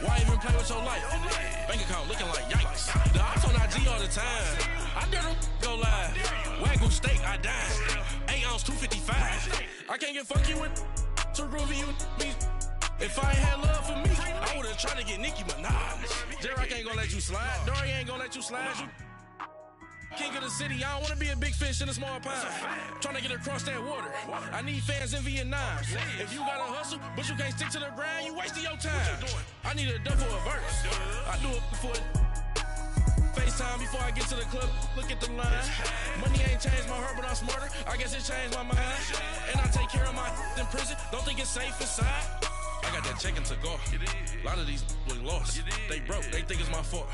Why even play with your life? Bank account looking like yikes. The ops on IG all the time. I dare them go live. Wagyu steak, I dine. 8 ounce, 255. I can't get funky with too groovy you me. If I ain't had love for me, I would've tried to get Nicki Minaj. J-Rock ain't gonna let you slide. Dory ain't gonna let you slide. You king of the city, I don't wanna be a big fish in a small pond. Trying to get across that water. I need fans in Vietnam. If you gotta hustle, but you can't stick to the grind, you wasting your time. I need a double a verse. I do it for FaceTime before I get to the club. Look at the line. Money ain't changed my heart, but I'm smarter. I guess it changed my mind. And I take care of my in prison. Don't think it's safe inside. I got that check to go. A lot of these look lost. They broke. They think it's my fault.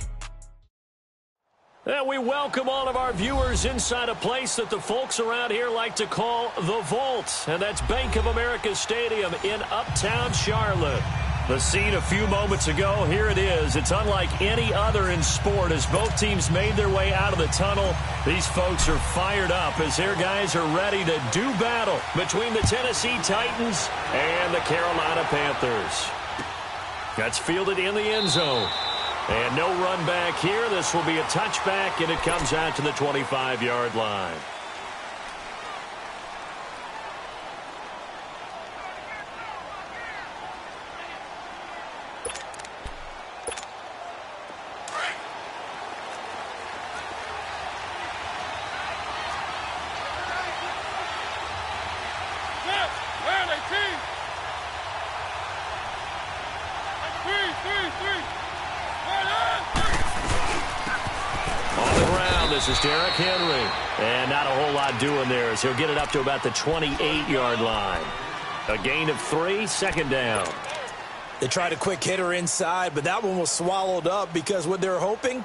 And we welcome all of our viewers inside a place that the folks around here like to call the Vault. And that's Bank of America Stadium in Uptown Charlotte. The scene a few moments ago, here it is. It's unlike any other in sport as both teams made their way out of the tunnel. These folks are fired up as their guys are ready to do battle between the Tennessee Titans and the Carolina Panthers. That's fielded in the end zone. And no run back here. This will be a touchback, and it comes out to the 25-yard line. This is Derrick Henry. And not a whole lot doing there as he'll get it up to about the 28-yard line. A gain of 3, second down. They tried a quick hitter inside, but that one was swallowed up because what they're hoping,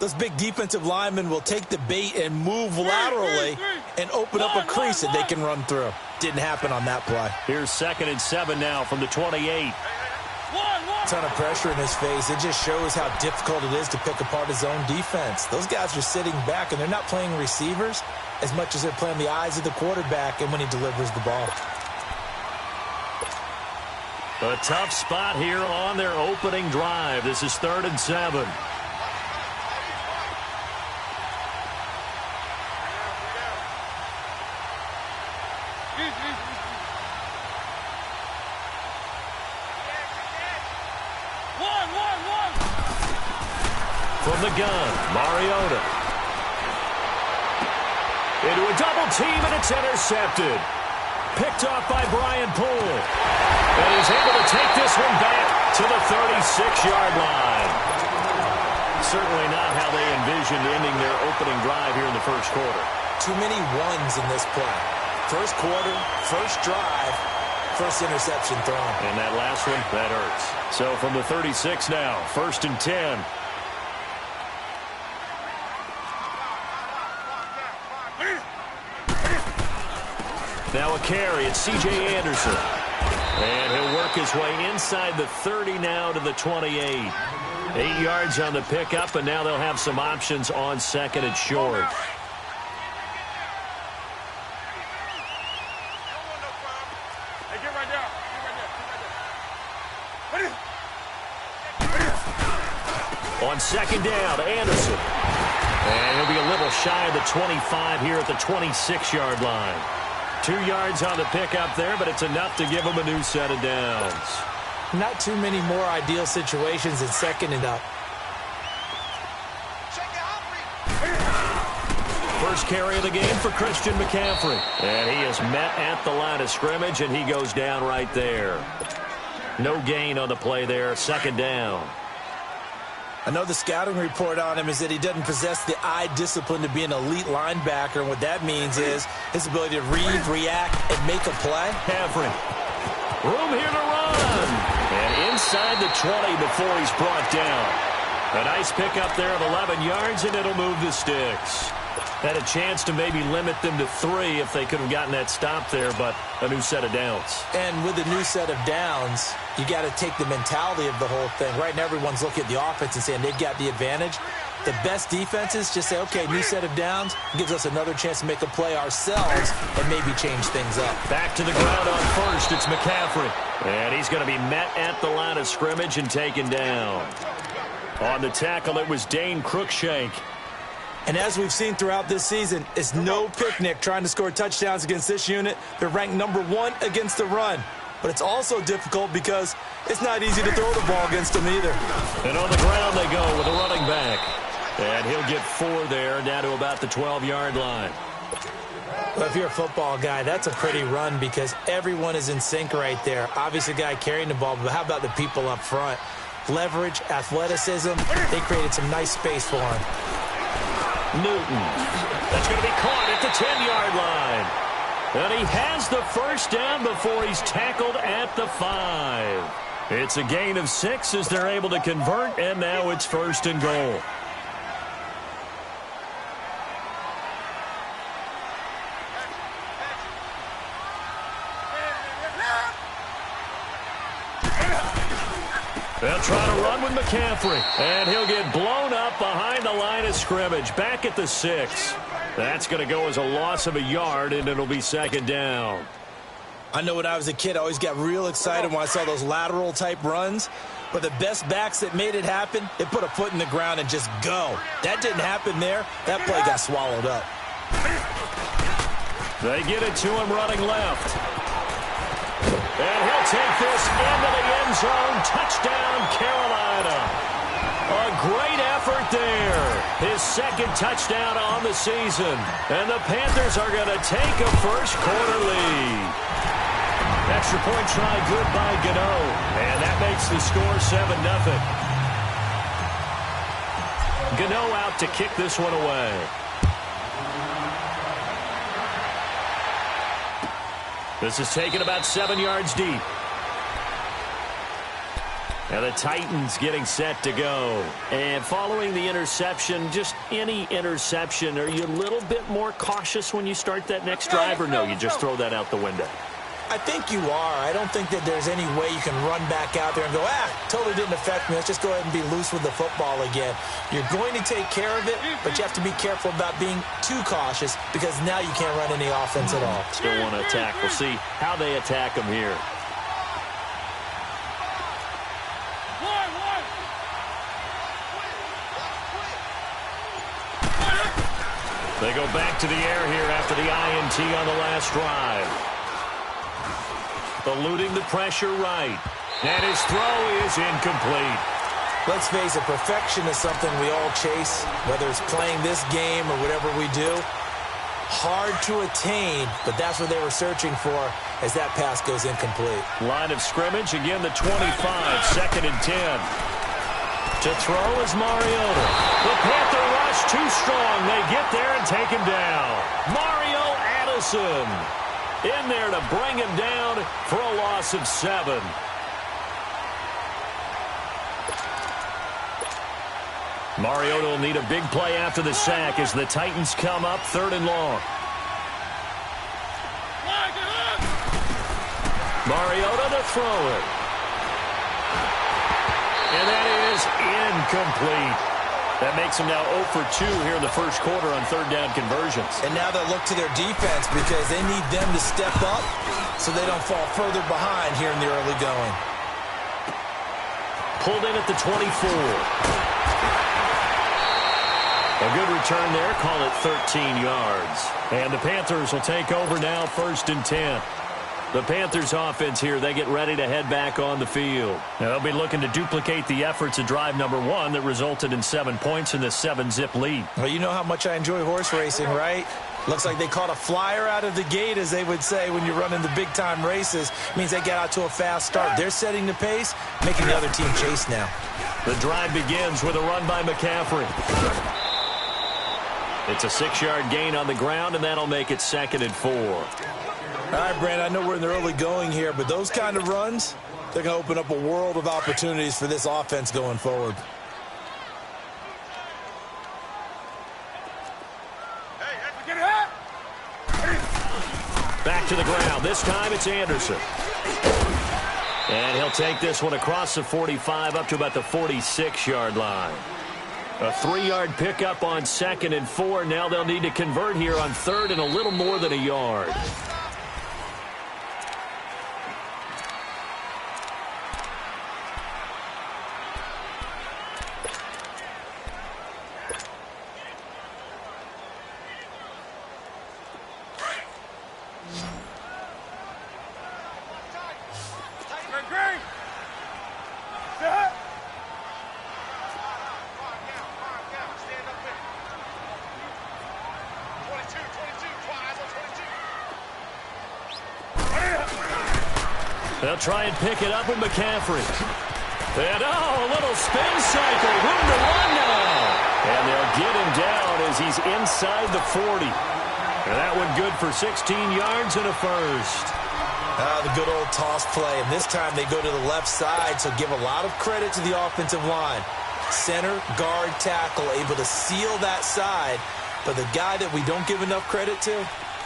those big defensive linemen will take the bait and move laterally and open up a crease that they can run through. Didn't happen on that play. Here's 2nd and 7 now from the 28. A ton of pressure in his face. It just shows how difficult it is to pick apart his own defense. Those guys are sitting back, and they're not playing receivers as much as they're playing the eyes of the quarterback and when he delivers the ball. A tough spot here on their opening drive. This is 3rd and 7. From the gun, Mariota. Into a double team, and it's intercepted. Picked off by Brian Poole. And he's able to take this one back to the 36-yard line. Certainly not how they envisioned ending their opening drive here in the first quarter. Too many ones in this play. First quarter, first drive, first interception thrown. And that last one, that hurts. So from the 36 now, 1st and 10. Now a carry, it's C.J. Anderson. And he'll work his way inside the 30 now to the 28. 8 yards on the pickup, and now they'll have some options on 2nd and short. On 2nd down, Anderson. And he'll be a little shy of the 25 here at the 26-yard line. 2 yards on the pickup there, but it's enough to give him a new set of downs. Not too many more ideal situations in 2nd and up. First carry of the game for Christian McCaffrey. And he is met at the line of scrimmage, and he goes down right there. No gain on the play there, 2nd down. I know the scouting report on him is that he doesn't possess the eye discipline to be an elite linebacker, and what that means is his ability to read, react, and make a play. McCaffrey. Room here to run. And inside the 20 before he's brought down. A nice pickup there of 11 yards, and it'll move the sticks. Had a chance to maybe limit them to 3 if they could have gotten that stop there, but a new set of downs. And with a new set of downs, you got to take the mentality of the whole thing. Right now, everyone's looking at the offense and saying they've got the advantage. The best defenses just say, okay, new set of downs gives us another chance to make a play ourselves and maybe change things up. Back to the ground on first. It's McCaffrey. And he's going to be met at the line of scrimmage and taken down. On the tackle, it was Dane Cruikshank. And as we've seen throughout this season, it's no picnic trying to score touchdowns against this unit. They're ranked number 1 against the run. But it's also difficult because it's not easy to throw the ball against them either. And on the ground they go with a running back. And he'll get 4 there, down to about the 12-yard line. Well, if you're a football guy, that's a pretty run because everyone is in sync right there. Obviously, the guy carrying the ball, but how about the people up front? Leverage, athleticism, they created some nice space for him. Newton. That's going to be caught at the 10-yard line. And he has the first down before he's tackled at the 5. It's a gain of 6 as they're able to convert, and now it's 1st and goal. They'll try to run with McCaffrey, and he'll get blown up behind the line of scrimmage, back at the 6. That's going to go as a loss of a yard, and it'll be 2nd down. I know when I was a kid, I always got real excited when I saw those lateral-type runs, but the best backs that made it happen, they put a foot in the ground and just go. That didn't happen there. That play got swallowed up. They get it to him running left. And he'll take this into the end zone. Touchdown, Carolina. A great effort there. His 2nd touchdown on the season. And the Panthers are going to take a first-quarter lead. Extra point try good by Gano. And that makes the score 7-0. Gano out to kick this one away. This is taken about 7 yards deep. And the Titans getting set to go. And following the interception, just any interception, are you a little bit more cautious when you start that next drive, or no, you just throw that out the window? I think you are. I don't think that there's any way you can run back out there and go, totally didn't affect me. Let's just go ahead and be loose with the football again. You're going to take care of it, but you have to be careful about being too cautious because now you can't run any offense at all. Still want to attack. We'll see how they attack them here. They go back to the air here after the INT on the last drive. Eluding the pressure right. And his throw is incomplete. Let's face it, perfection is something we all chase, whether it's playing this game or whatever we do. Hard to attain, but that's what they were searching for as that pass goes incomplete. Line of scrimmage, again the 25, 2nd and 10. To throw is Mariota. The Panther rush too strong. They get there and take him down. Mario Addison in there to bring him down for a loss of 7. Mariota will need a big play after the sack as the Titans come up 3rd and long. Mariota to throw it. And that is incomplete. That makes them now 0 for 2 here in the first quarter on 3rd down conversions. And now they'll look to their defense because they need them to step up so they don't fall further behind here in the early going. Pulled in at the 24. A good return there. Call it 13 yards. And the Panthers will take over now 1st and 10. The Panthers offense here, they get ready to head back on the field. Now, they'll be looking to duplicate the efforts of drive number 1 that resulted in 7 points in the 7-zip lead. Well, you know how much I enjoy horse racing, right? Looks like they caught a flyer out of the gate, as they would say when you're running the big-time races. Means they get out to a fast start. They're setting the pace, making the other team chase now. The drive begins with a run by McCaffrey. It's a 6-yard gain on the ground, and that'll make it 2nd and 4. All right, Brand, I know we're in the early going here, but those kind of runs, they're going to open up a world of opportunities for this offense going forward. back to the ground. This time it's Anderson. And he'll take this one across the 45 up to about the 46-yard line. A 3-yard pickup on 2nd and 4. Now they'll need to convert here on 3rd and a little more than a yard. They'll try and pick it up with McCaffrey. And, a little spin cycle. Room to run now. And they'll get him down as he's inside the 40. And that one good for 16 yards and a first. The good old toss play. And this time they go to the left side, so give a lot of credit to the offensive line. Center, guard, tackle, able to seal that side. But the guy that we don't give enough credit to,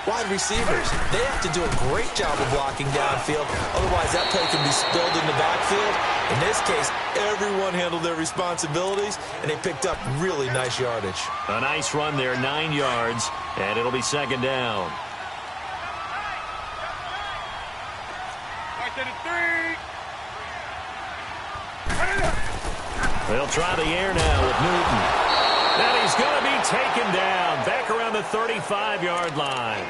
wide receivers. They have to do a great job of blocking downfield. Otherwise, that play can be spilled in the backfield. In this case, everyone handled their responsibilities, and they picked up really nice yardage. A nice run there, 9 yards, and it'll be 2nd down. They'll try the air now with Newton. And he's going to be taken down back around the 35-yard line.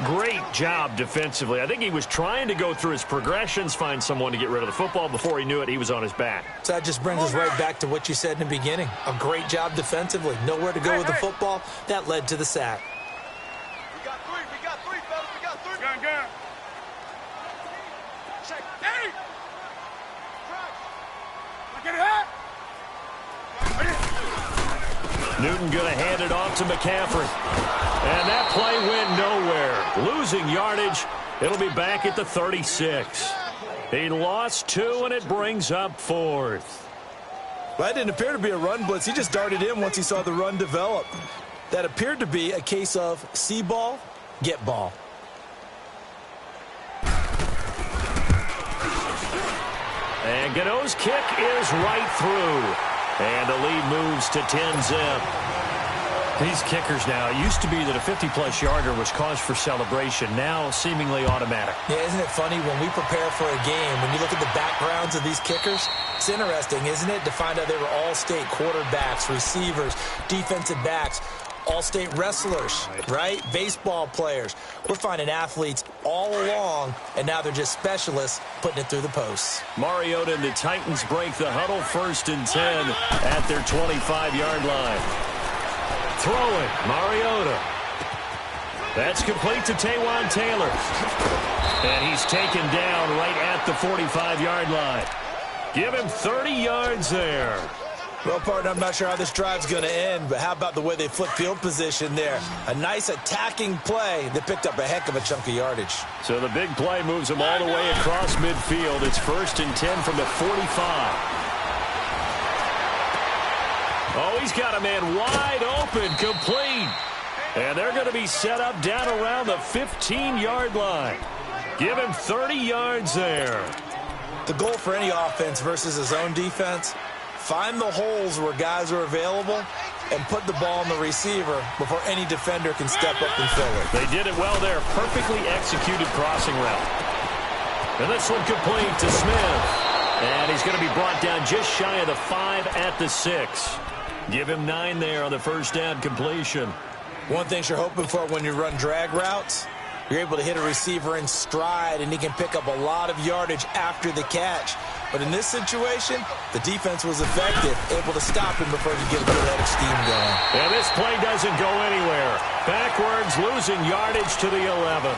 Great job defensively. I think he was trying to go through his progressions, find someone to get rid of the football. Before he knew it, he was on his back. So that just brings us right back to what you said in the beginning. A great job defensively. Nowhere to go with the football. That led to the sack. We got three, fellas. We got three. Gun. Check. Hey! Look at that! Newton going to hand it off to McCaffrey. And that play went nowhere. Losing yardage. It'll be back at the 36. He lost 2, and it brings up 4th. Well, that didn't appear to be a run blitz. He just darted in once he saw the run develop. That appeared to be a case of see ball, get ball. And Gano's kick is right through. And the lead moves to 10-zip. These kickers now, it used to be that a 50-plus yarder was cause for celebration. Now, seemingly automatic. Yeah, isn't it funny when we prepare for a game, when you look at the backgrounds of these kickers, it's interesting, isn't it, to find out they were all-state quarterbacks, receivers, defensive backs, all-state wrestlers, right? Baseball players. We're finding athletes all along, and now they're just specialists putting it through the posts. Mariota and the Titans break the huddle, 1st and 10 at their 25-yard line. Throwing, Mariota. That's complete to Taywan Taylor. And he's taken down right at the 45-yard line. Give him 30 yards there. Well, partner, I'm not sure how this drive's going to end, but how about the way they flip field position there? A nice attacking play that picked up a heck of a chunk of yardage. So the big play moves them all the way across midfield. It's 1st and 10 from the 45. Oh, he's got a man wide open, complete. And they're going to be set up down around the 15-yard line. Give him 30 yards there. The goal for any offense versus his own defense, find the holes where guys are available and put the ball on the receiver before any defender can step up and fill it. They did it well there. Perfectly executed crossing route. And this one complete to Smith. And he's going to be brought down just shy of the 5 at the 6. Give him 9 there on the 1st down completion. One thing you're hoping for when you run drag routes, you're able to hit a receiver in stride, and he can pick up a lot of yardage after the catch. But in this situation, the defense was effective, able to stop him before he get a good head of steam going. And this play doesn't go anywhere. Backwards, losing yardage to the 11.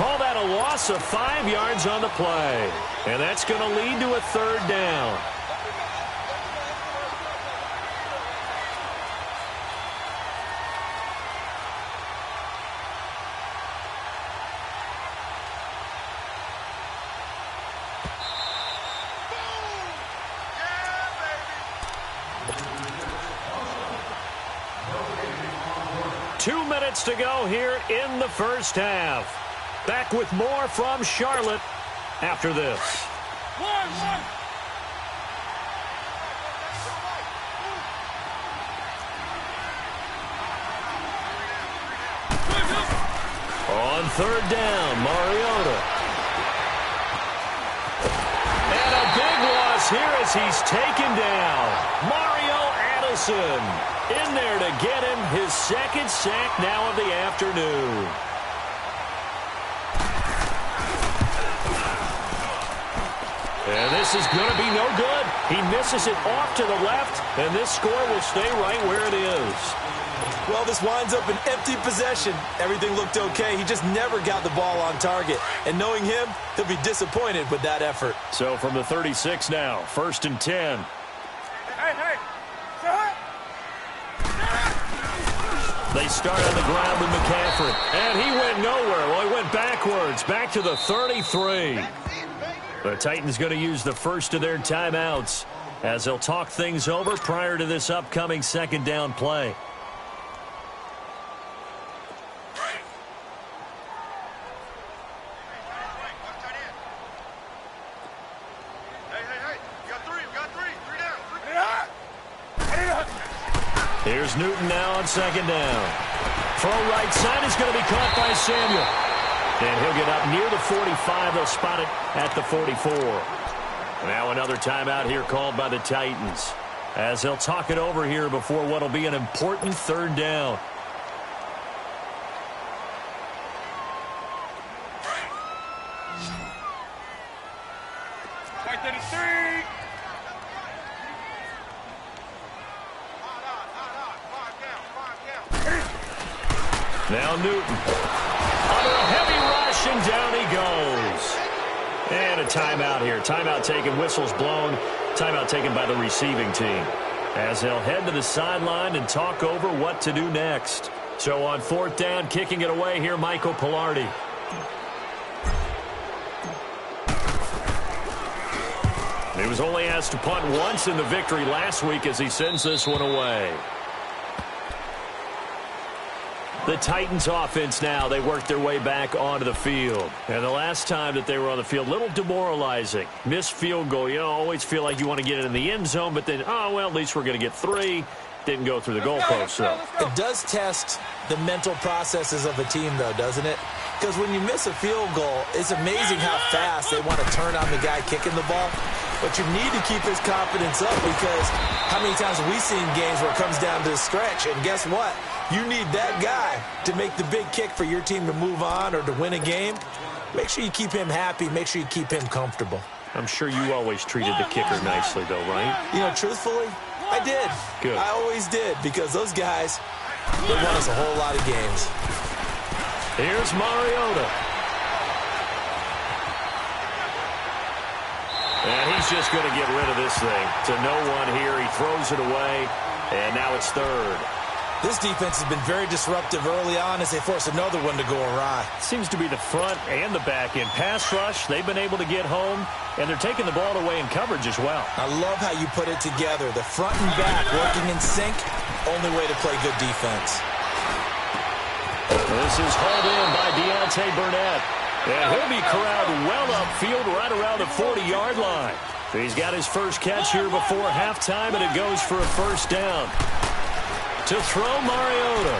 Call that a loss of 5 yards on the play. And that's going to lead to a 3rd down. To go here in the 1st half. Back with more from Charlotte after this. On third down, Mariota. And a big loss here as he's taken down. Mario Addison in there to get him his second sack now of the afternoon. And this is going to be no good. He misses it off to the left, and this score will stay right where it is. Well, this winds up an empty possession. Everything looked okay. He just never got the ball on target. And knowing him, he'll be disappointed with that effort. So from the 36 now, 1st and 10. They start on the ground with McCaffrey. And he went nowhere. Well, he went backwards, back to the 33. The Titans going to use the first of their timeouts as they'll talk things over prior to this upcoming second down play. Here's Newton now on second down. Throw right side is going to be caught by Samuel. And he'll get up near the 45. They'll spot it at the 44. Now another timeout here called by the Titans as they'll talk it over here before what will be an important third down. Now Newton. Under a heavy rush, and down he goes. And a timeout here. Timeout taken, whistles blown. Timeout taken by the receiving team as they'll head to the sideline and talk over what to do next. So on 4th down, kicking it away here, Michael Pilardi. He was only asked to punt once in the victory last week as he sends this one away. The Titans offense now, they work their way back onto the field. And the last time that they were on the field, a little demoralizing. Missed field goal. You know, always feel like you want to get it in the end zone, but then, oh, well, at least we're going to get 3. Didn't go through the goalpost, though. It does test the mental processes of a team, though, doesn't it? Because when you miss a field goal, it's amazing how fast they want to turn on the guy kicking the ball. But you need to keep his confidence up because how many times have we seen games where it comes down to the stretch? And guess what? You need that guy to make the big kick for your team to move on or to win a game. Make sure you keep him happy. Make sure you keep him comfortable. I'm sure you always treated the kicker nicely, though, right? You know, truthfully, I did. Good. I always did because those guys, they won us a whole lot of games. Here's Mariota. And he's just going to get rid of this thing to no one here. He throws it away, and now it's 3rd. This defense has been very disruptive early on as they force another one to go awry. Seems to be the front and the back end. Pass rush, they've been able to get home, and they're taking the ball away in coverage as well. I love how you put it together. The front and back working in sync, only way to play good defense. This is hauled in by Deontay Burnett. And he'll be corralled well upfield right around the 40-yard line. He's got his first catch here before halftime, and it goes for a first down. To throw, Mariota.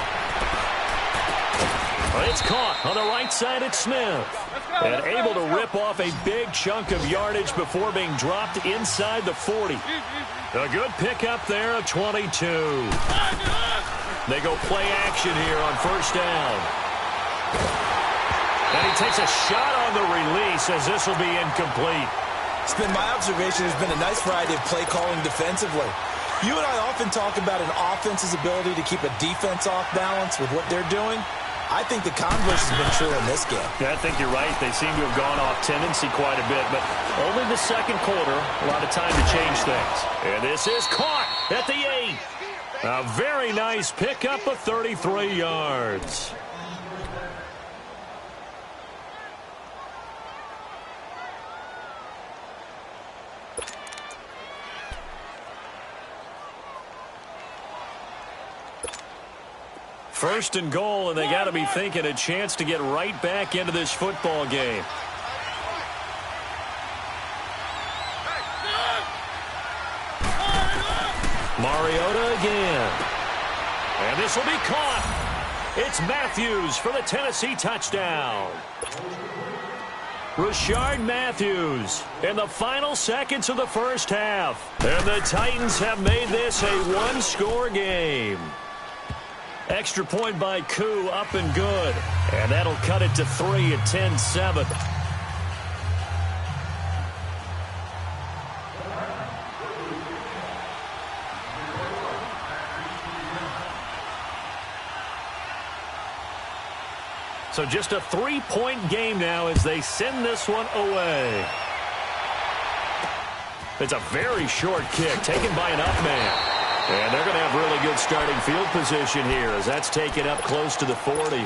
It's caught on the right side at Smith. And able to rip off a big chunk of yardage before being dropped inside the 40. A good pickup there of 22. They go play action here on first down. And he takes a shot on the release as this will be incomplete. It's been my observation there's been a nice variety of play calling defensively. You and I often talk about an offense's ability to keep a defense off balance with what they're doing. I think the converse has been true in this game. Yeah, I think you're right. They seem to have gone off tendency quite a bit, but only the second quarter, a lot of time to change things. And this is caught at the 8. A very nice pickup of 33 yards. First and goal, and they got to be thinking a chance to get right back into this football game. Mariota again. And this will be caught. It's Matthews for the Tennessee touchdown. Rashard Matthews in the final seconds of the first half. And the Titans have made this a one-score game. Extra point by Koo, up and good. And that'll cut it to 3 at 10-7. So just a 3-point game now as they send this one away. It's a very short kick taken by an up man. And they're going to have really good starting field position here as that's taken up close to the 40.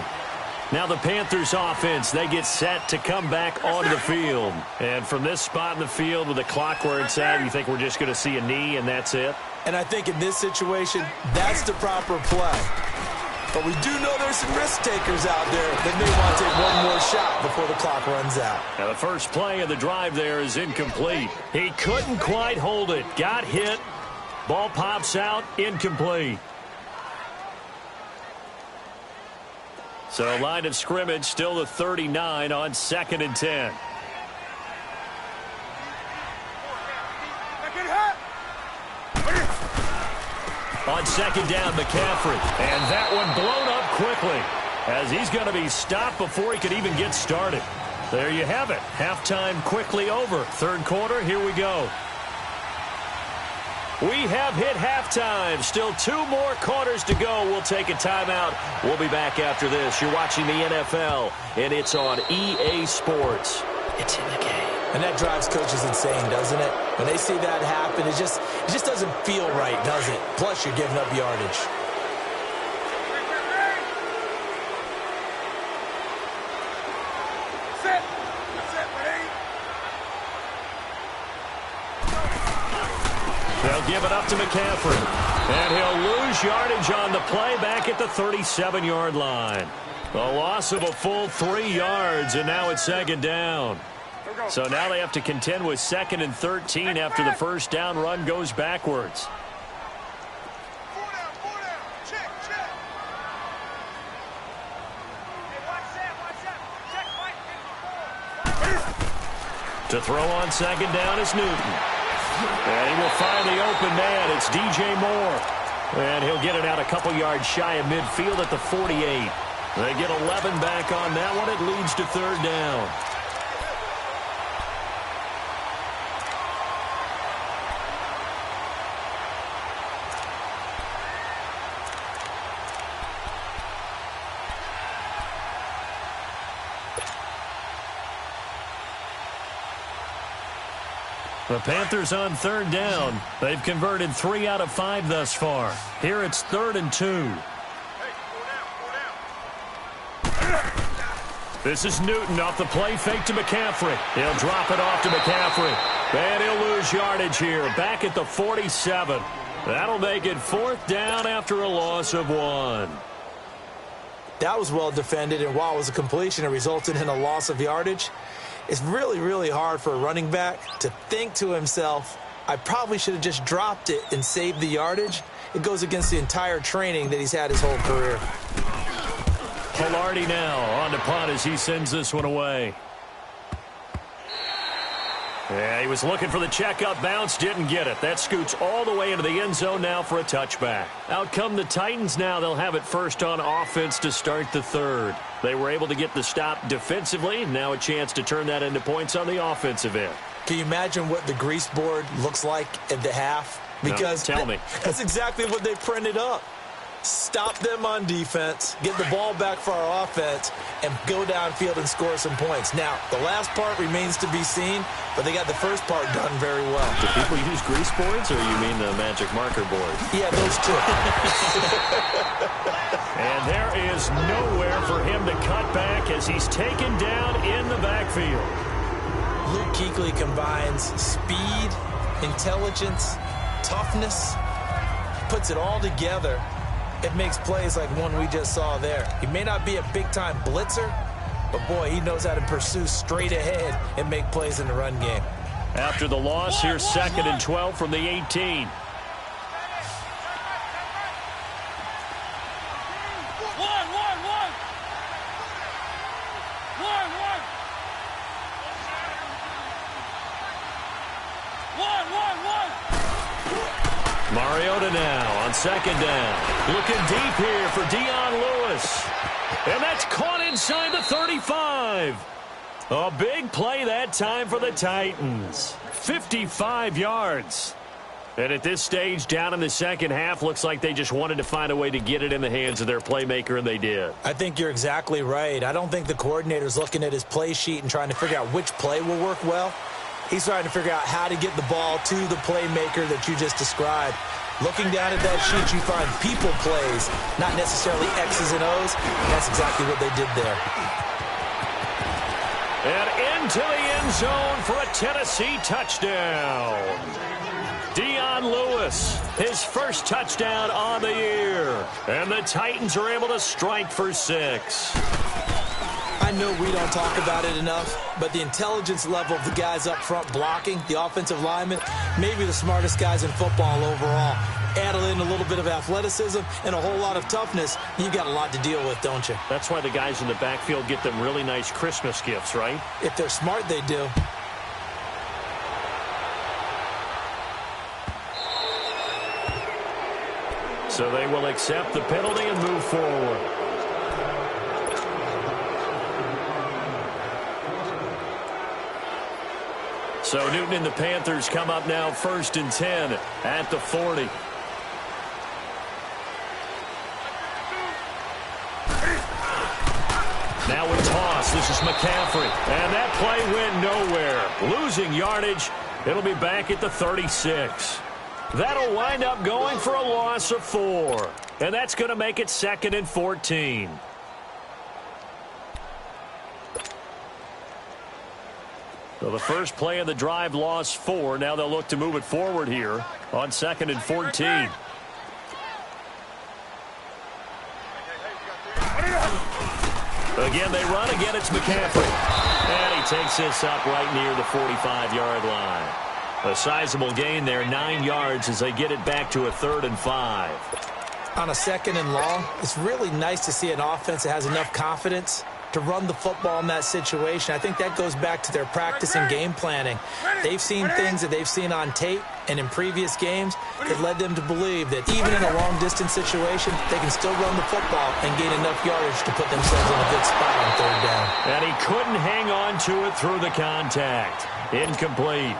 Now the Panthers offense, they get set to come back onto the field. And from this spot in the field with the clock where it's at, you think we're just going to see a knee and that's it? And I think in this situation, that's the proper play. But we do know there's some risk takers out there that may want to take one more shot before the clock runs out. Now the first play of the drive there is incomplete. He couldn't quite hold it. Got hit. Ball pops out. Incomplete. So line of scrimmage still the 39 on 2nd and 10. On 2nd down, McCaffrey. And that one blown up quickly as he's going to be stopped before he could even get started. There you have it. Halftime quickly over. Third quarter, here we go. We have hit halftime. Still 2 more quarters to go. We'll take a timeout. We'll be back after this. You're watching the NFL, and it's on EA Sports. It's in the game. And that drives coaches insane, doesn't it? When they see that happen, it just doesn't feel right, does it? Plus, you're giving up yardage. They'll give it up to McCaffrey. And he'll lose yardage on the play back at the 37-yard line. A loss of a full 3 yards, and now it's 2nd down. So now they have to contend with 2nd and 13 after the first down run goes backwards. To throw on 2nd down is Newton. And he will find the open man. It's DJ Moore. And he'll get it out a couple yards shy of midfield at the 48. They get 11 back on that one. It leads to 3rd down. The Panthers on 3rd down. They've converted 3 out of 5 thus far. Here it's 3rd and 2. This is Newton off the play fake to McCaffrey. He'll drop it off to McCaffrey. And he'll lose yardage here. Back at the 47. That'll make it 4th down after a loss of 1. That was well defended, and while it was a completion, it resulted in a loss of yardage. It's really, really hard for a running back to think to himself, I probably should have just dropped it and saved the yardage. It goes against the entire training that he's had his whole career. Polardi now on to punt as he sends this one away. Yeah, he was looking for the checkup bounce, didn't get it. That scoots all the way into the end zone now for a touchback. Out come the Titans now. They'll have it first on offense to start the 3rd. They were able to get the stop defensively. Now a chance to turn that into points on the offensive end. Can you imagine what the grease board looks like at the half? Because no, tell me. That's exactly what they printed up. Stop them on defense, get the ball back for our offense, and go downfield and score some points. Now, the last part remains to be seen, but they got the first part done very well. Do people use grease boards, or you mean the magic marker board? Yeah, those two. And there is nowhere for him to cut back as he's taken down in the backfield. Luke Kuechly combines speed, intelligence, toughness, puts it all together It makes plays like one we just saw there. He may not be a big-time blitzer, but, boy, he knows how to pursue straight ahead and make plays in the run game. After the loss, here's 2nd and 12 from the 18. Mariota now on 2nd down. Looking deep here for Dion Lewis. And that's caught inside the 35. A big play that time for the Titans. 55 yards. And at this stage, down in the second half, looks like they just wanted to find a way to get it in the hands of their playmaker, and they did. I think you're exactly right. I don't think the coordinator's looking at his play sheet and trying to figure out which play will work well. He's trying to figure out how to get the ball to the playmaker that you just described. Looking down at that sheet, you find people plays, not necessarily X's and O's. That's exactly what they did there. And into the end zone for a Tennessee touchdown. Dion Lewis, his first touchdown on the year. And the Titans are able to strike for 6. I know we don't talk about it enough, but the intelligence level of the guys up front blocking, the offensive linemen, maybe the smartest guys in football overall. Add in a little bit of athleticism and a whole lot of toughness, you've got a lot to deal with, don't you? That's why the guys in the backfield get them really nice Christmas gifts, right? If they're smart, they do. So they will accept the penalty and move forward. So Newton and the Panthers come up now 1st and 10 at the 40. Now we toss. This is McCaffrey. And that play went nowhere. Losing yardage. It'll be back at the 36. That'll wind up going for a loss of 4. And that's going to make it 2nd and 14. So the first play of the drive lost 4. Now they'll look to move it forward here on 2nd and 14. Again, they run. Again, it's McCaffrey. And he takes this up right near the 45-yard line. A sizable gain there, 9 yards as they get it back to a 3rd and 5. On a 2nd and long, it's really nice to see an offense that has enough confidence to run the football in that situation. I think that goes back to their practice and game planning. They've seen things that they've seen on tape and in previous games that led them to believe that even in a long-distance situation, they can still run the football and gain enough yardage to put themselves in a good spot on 3rd down. And he couldn't hang on to it through the contact. Incomplete.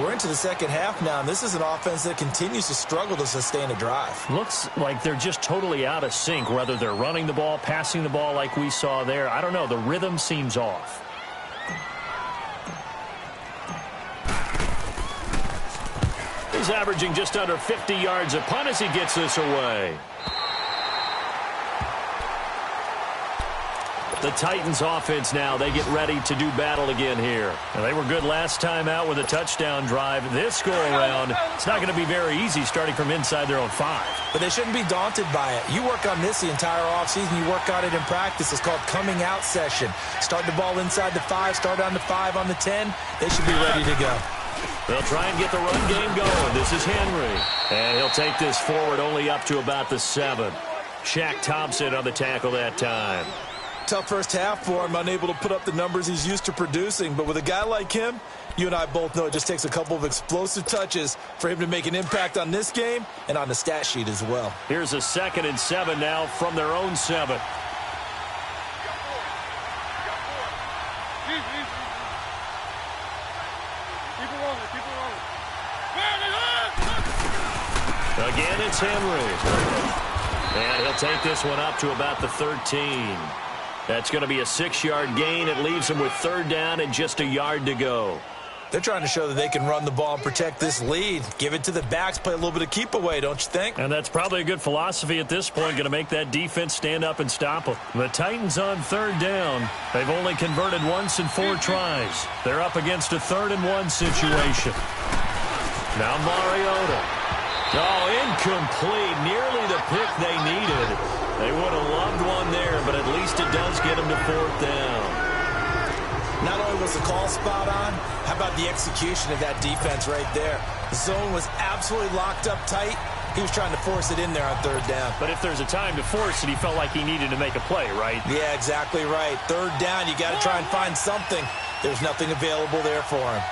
We're into the second half now, and this is an offense that continues to struggle to sustain a drive. Looks like they're just totally out of sync, whether they're running the ball, passing the ball like we saw there. I don't know. The rhythm seems off. He's averaging just under 50 yards a punt as he gets this away. The Titans offense now, they get ready to do battle again here. Now, they were good last time out with a touchdown drive. This go-around, it's not going to be very easy starting from inside their own 5. But they shouldn't be daunted by it. You work on this the entire offseason. You work on it in practice. It's called coming out session. Start the ball inside the 5, start on the 5, on the 10. They should be ready to go. They'll try and get the run game going. This is Henry. And he'll take this forward only up to about the 7. Shaq Thompson on the tackle that time. Tough first half for him, unable to put up the numbers he's used to producing. But with a guy like him, you and I both know it just takes a couple of explosive touches for him to make an impact on this game and on the stat sheet as well. Here's a 2nd and 7 now from their own 7. Again, it's Henry. And he'll take this one up to about the 13. That's going to be a 6-yard gain. It leaves them with 3rd down and just a yard to go. They're trying to show that they can run the ball and protect this lead. Give it to the backs, play a little bit of keep away, don't you think? And that's probably a good philosophy at this point, going to make that defense stand up and stop them. The Titans on 3rd down. They've only converted once in 4 tries. They're up against a 3rd and 1 situation. Now Mariota. Oh, Incomplete. Nearly the pick they needed. They would have loved one there, but at least it does get them to 4th down. Not only was the call spot on, how about the execution of that defense right there? The zone was absolutely locked up tight. He was trying to force it in there on 3rd down. But if there's a time to force it, he felt like he needed to make a play, right? Yeah, exactly right. 3rd down, you got to try and find something. There's nothing available there for him.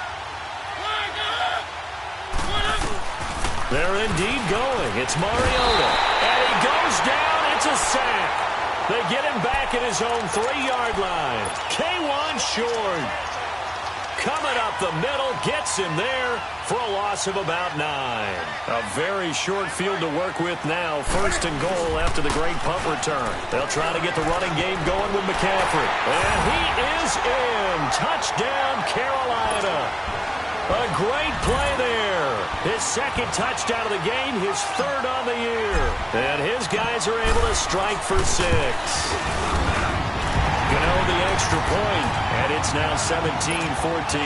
They're indeed going. It's Mariota. And he goes down. It's a sack. They get him back at his own 3-yard line. K1 short. Coming up the middle, gets him there for a loss of about 9. A very short field to work with now. 1st and goal after the great punt return. They'll try to get the running game going with McCaffrey. And he is in. Touchdown, Carolina. A great play there. His 2nd touchdown of the game, his 3rd on the year. And his guys are able to strike for 6. Gano the extra point, and it's now 17-14.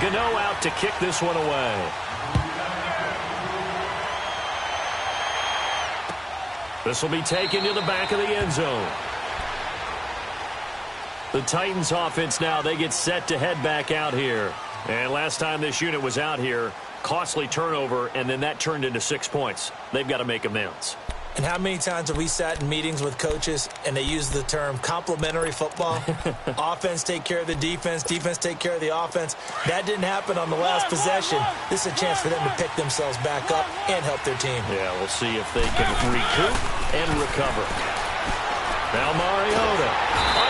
Gano out to kick this one away. This will be taken to the back of the end zone. The Titans offense now, they get set to head back out here. And last time this unit was out here, costly turnover, and then that turned into 6 points. They've got to make amends. And how many times have we sat in meetings with coaches and they use the term complementary football? Offense take care of the defense, defense take care of the offense. That didn't happen on the last possession. This is a chance for them to pick themselves back up and help their team. Yeah, we'll see if they can recoup and recover. Now Mariota.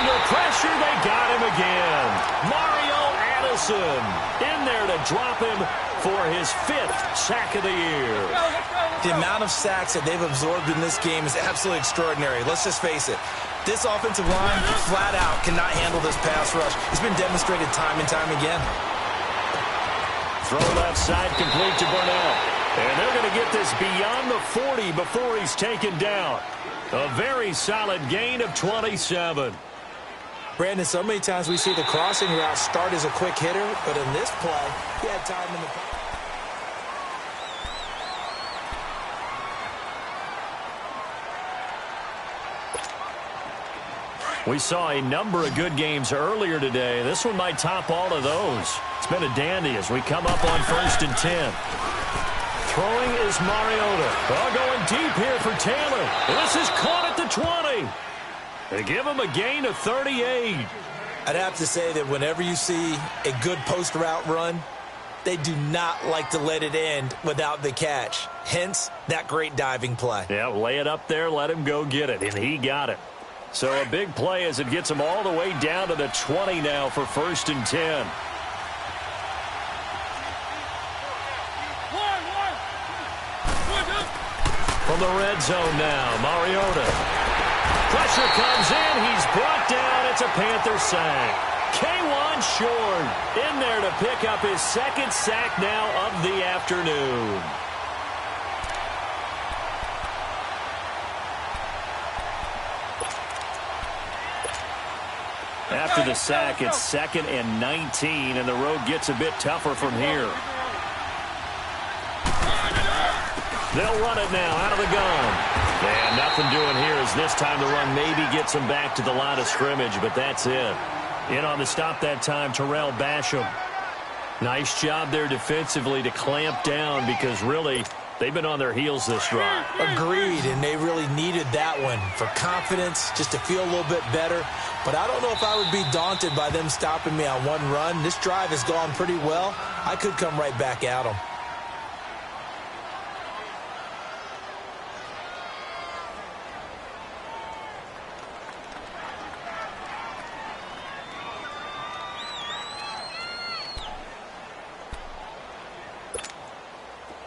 Under pressure, they got him again. Mario Addison in there to drop him for his 5th sack of the year. The amount of sacks that they've absorbed in this game is absolutely extraordinary. Let's just face it. This offensive line, flat out, cannot handle this pass rush. It's been demonstrated time and time again. Throw left side, complete to Burnell. And they're going to get this beyond the 40 before he's taken down. A very solid gain of 27. Brandon, so many times we see the crossing route start as a quick hitter, but in this play, he had time in the pocket. We saw a number of good games earlier today. This one might top all of those. It's been a dandy as we come up on 1st and 10. Throwing is Mariota. Going deep here for Taylor. This is caught at the 20. They give him a gain of 38. I'd have to say that whenever you see a good post route run, they do not like to let it end without the catch. Hence, that great diving play. Yeah, lay it up there, let him go get it, and he got it. So a big play as it gets him all the way down to the 20 now for 1st and 10. From the red zone now, Mariota. Pressure comes in. He's brought down. It's a Panther sack. K1 short. In there to pick up his 2nd sack now of the afternoon. After the sack, it's 2nd and 19, and the road gets a bit tougher from here. They'll run it now out of the gun. And nothing doing here as this time the run maybe gets them back to the line of scrimmage, but that's it. In on the stop that time, Terrell Basham. Nice job there defensively to clamp down because really they've been on their heels this drive. Agreed, and they really needed that one for confidence, just to feel a little bit better. But I don't know if I would be daunted by them stopping me on one run. This drive has gone pretty well. I could come right back at them.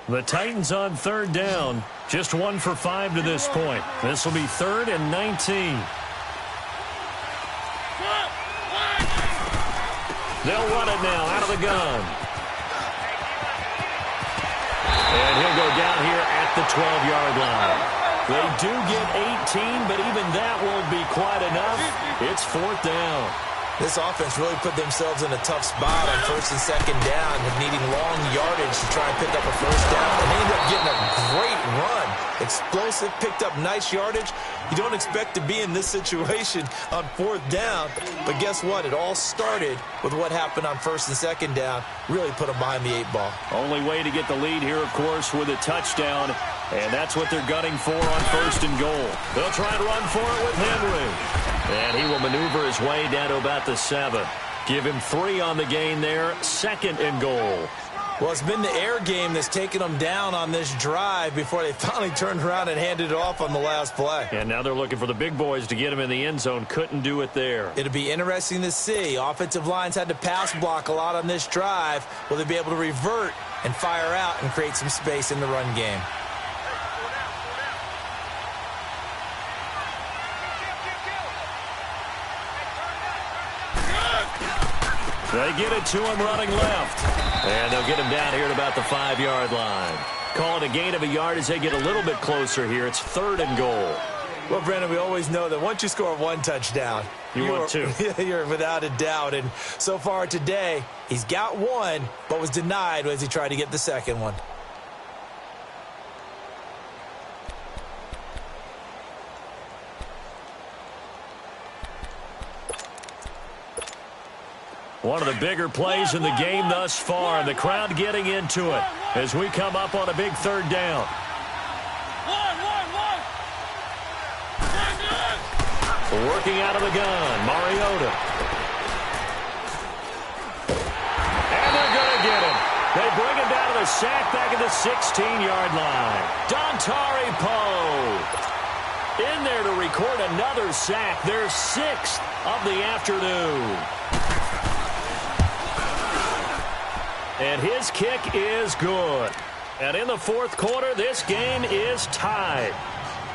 The Titans on 3rd down. Just 1 for 5 to this point. This will be 3rd and 19. They'll run it now out of the gun. And he'll go down here at the 12-yard line. They do get 18, but even that won't be quite enough. It's 4th down. This offense really put themselves in a tough spot on first and second down, needing long yardage to try and pick up a first down. And they ended up getting a great run. Explosive, picked up nice yardage. You don't expect to be in this situation on fourth down. But guess what? It all started with what happened on first and second down. Really put them behind the 8 ball. Only way to get the lead here, of course, with a touchdown. And that's what they're gunning for on first and goal. They'll try and run for it with Henry. And he will maneuver his way down to about the 7. Give him 3 on the gain there. Second and goal. Well, it's been the air game that's taken them down on this drive before they finally turned around and handed it off on the last play. And now they're looking for the big boys to get him in the end zone. Couldn't do it there. It'll be interesting to see. Offensive lines had to pass block a lot on this drive. Will they be able to revert and fire out and create some space in the run game? They get it to him running left. And they'll get him down here at about the 5-yard line. Call it a gain of a yard as they get a little bit closer here. It's third and goal. Well, Brandon, we always know that once you score 1 touchdown, you want 2. You're without a doubt. And so far today, he's got 1, but was denied as he tried to get the second one. One of the bigger plays in the game thus far, and the crowd getting into it as we come up on a big third down. Working out of the gun, Mariota. And they're going to get him. They bring him down to the sack back at the 16-yard line. Dontari Poe in there to record another sack. Their 6th of the afternoon. And his kick is good. And in the fourth quarter, this game is tied.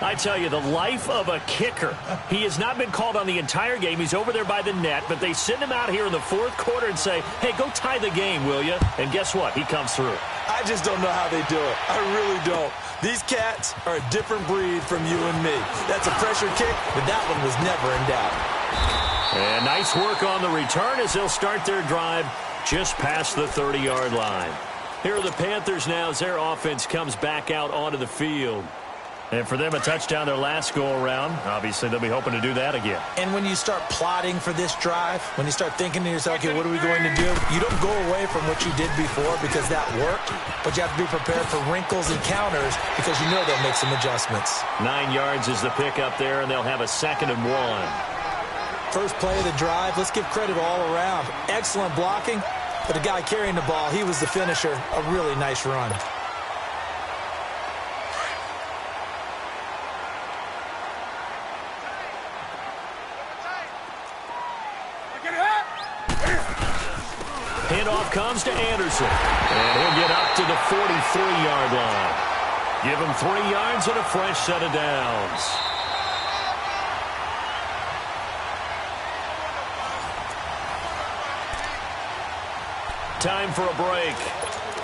I tell you, the life of a kicker. He has not been called on the entire game. He's over there by the net, but they send him out here in the fourth quarter and say, hey, go tie the game, will you? And guess what? He comes through. I just don't know how they do it. I really don't. These cats are a different breed from you and me. That's a pressure kick, but that one was never in doubt. And nice work on the return as they'll start their drive just past the 30-yard line. Here are the Panthers now as their offense comes back out onto the field. And for them, a touchdown their last go-around. Obviously, they'll be hoping to do that again. And when you start plotting for this drive, when you start thinking to yourself, okay, what are we going to do? You don't go away from what you did before because that worked, but you have to be prepared for wrinkles and counters because you know they'll make some adjustments. 9 yards is the pickup there, and they'll have a 2nd and 1. First play of the drive, let's give credit all around. Excellent blocking, but the guy carrying the ball, he was the finisher. A really nice run. Handoff comes to Anderson, and he'll get up to the 43-yard line. Give him 3 yards and a fresh set of downs. Time for a break.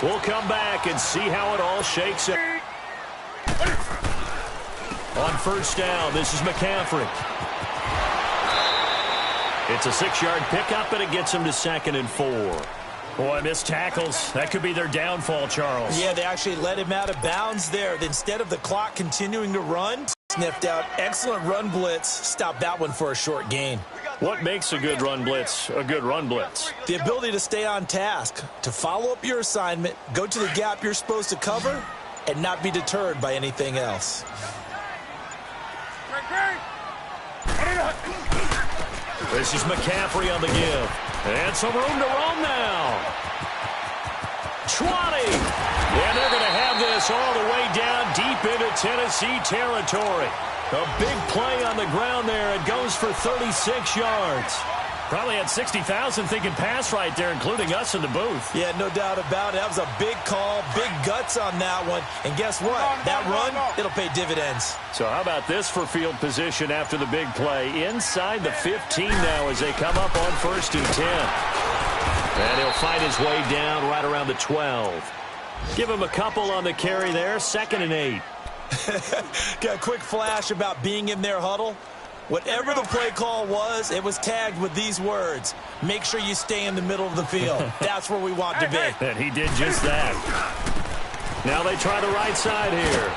We'll come back and see how it all shakes out. On first down, this is McCaffrey. It's a 6-yard pickup, and it gets him to 2nd and 4. Boy, missed tackles. That could be their downfall, Charles. Yeah, they actually let him out of bounds there. Instead of the clock continuing to run, sniffed out. Excellent run blitz. Stopped that one for a short gain. What makes a good run blitz a good run blitz? The ability to stay on task, to follow up your assignment, go to the gap you're supposed to cover, and not be deterred by anything else. This is McCaffrey on the give. And some room to roam now. 20. And they're going to have this all the way down deep into Tennessee territory. A big play on the ground there. It goes for 36 yards. Probably had 60,000 thinking pass right there, including us in the booth. Yeah, no doubt about it. That was a big call, big guts on that one. And guess what? That run, it'll pay dividends. So how about this for field position after the big play? Inside the 15 now as they come up on 1st and 10. And he'll find his way down right around the 12. Give him a couple on the carry there. 2nd and 8. Got a quick flash about being in their huddle. Whatever the play call was, it was tagged with these words: make sure you stay in the middle of the field. That's where we want to be. And he did just that. Now they try the right side here.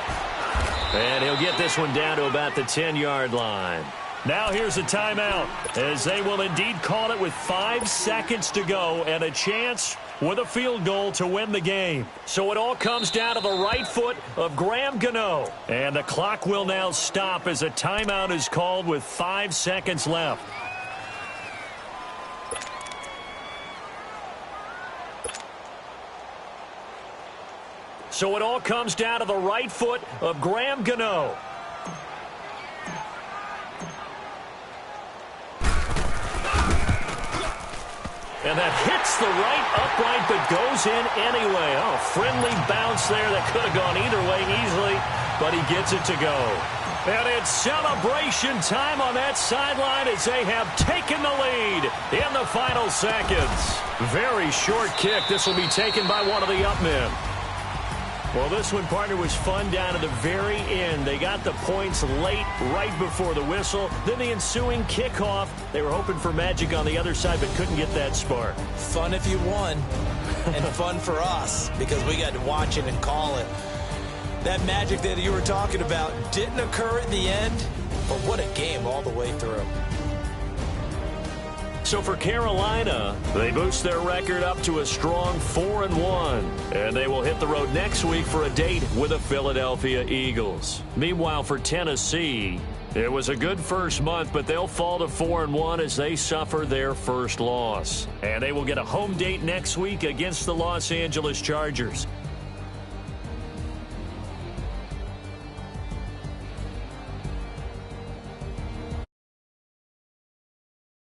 And he'll get this one down to about the 10-yard line. Now here's a timeout, as they will indeed call it with 5 seconds to go and a chance with a field goal to win the game. So it all comes down to the right foot of Graham Gano. And the clock will now stop as a timeout is called with 5 seconds left. So it all comes down to the right foot of Graham Gano. And that hits the right upright but goes in anyway. Oh, friendly bounce there that could have gone either way easily, but he gets it to go. And it's celebration time on that sideline as they have taken the lead in the final seconds. Very short kick. This will be taken by one of the up men. Well, this one, partner, was fun down to the very end. They got the points late, right before the whistle. Then the ensuing kickoff. They were hoping for magic on the other side, but couldn't get that spark. Fun if you won, and fun for us, because we got to watch it and call it. That magic that you were talking about didn't occur at the end, but what a game all the way through. So for Carolina, they boost their record up to a strong 4-1. And they will hit the road next week for a date with the Philadelphia Eagles. Meanwhile, for Tennessee, it was a good first month, but they'll fall to 4-1 as they suffer their first loss. And they will get a home date next week against the Los Angeles Chargers.